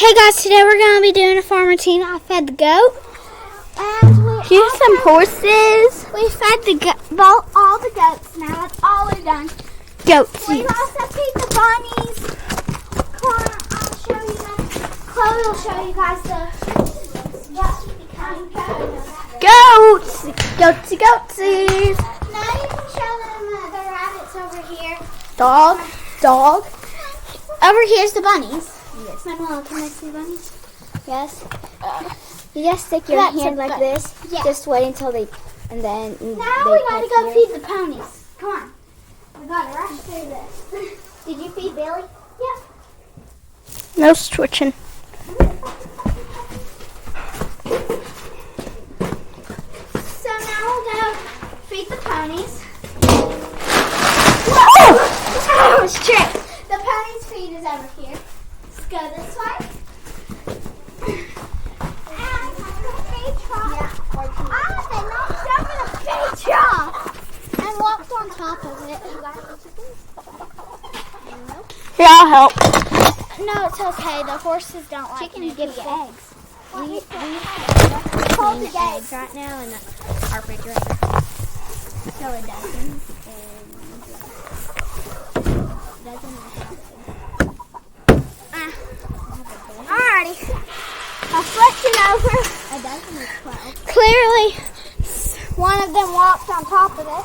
Hey guys, today we're going to be doing a farm routine. I fed the goat. And here's some horses. We fed all the goats now. That's all we've done. Goats. We also feed the bunnies. Come on, I'll show you guys. Chloe will show you guys Goats. Goatsies. Now you can show them the rabbits over here. Dog. Over here's the bunnies. Yes. Manuel, can I see bunnies? Yes. You just stick your hand like this. Yeah. Just wait until they, and then. Now we gotta go feed the ponies. Come on. We gotta rush through this. Did you feed Billy? Yeah. No switching. So now we'll go feed the ponies. Oh! I was tricked. The ponies' feed is over here. Let's go this way. And the feed trough. They knocked over the feed trough and walked on top of it. Here, I'll help. No, it's okay. The horses don't like Chickens give you eggs. We Hold the eggs right now in our refrigerator. So a dozen. Alrighty. I'll flip it over. A dozen is 12. Clearly, one of them walked on top of it.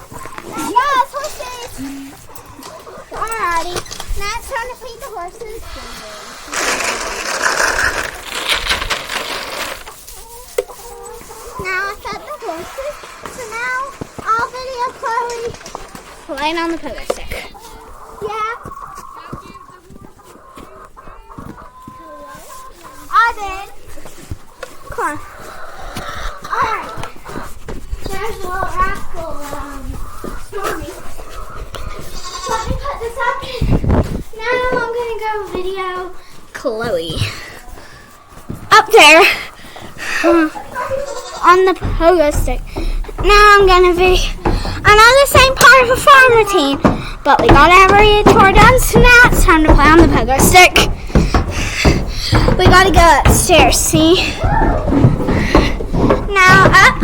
Yes, horses. Alrighty. Now it's time to feed the horses. Now I fed the horses. So now I'll video Chloe playing on the pogo stick. Yeah. I did. Come on. Alright. There's a little rascal, Stormy. Let me put this up. Now I'm going to go video Chloe. Up there. On the pogo stick. Now I'm going to be... I know this ain't part of a farm routine, but we got every chore done, so now it's time to play on the pogo stick. We gotta go upstairs, see? Now up.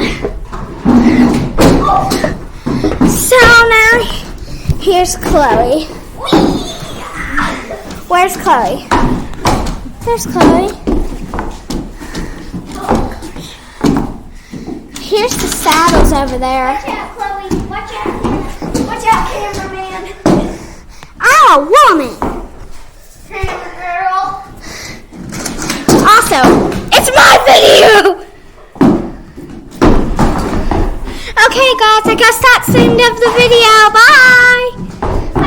So now, here's Chloe. Where's Chloe? There's Chloe. Here's the saddles over there. Watch out, Chloe. Watch out. Watch out, cameraman. I'm a woman. Camera girl. Also, it's my video! Okay guys, I guess that's the end of the video. Bye!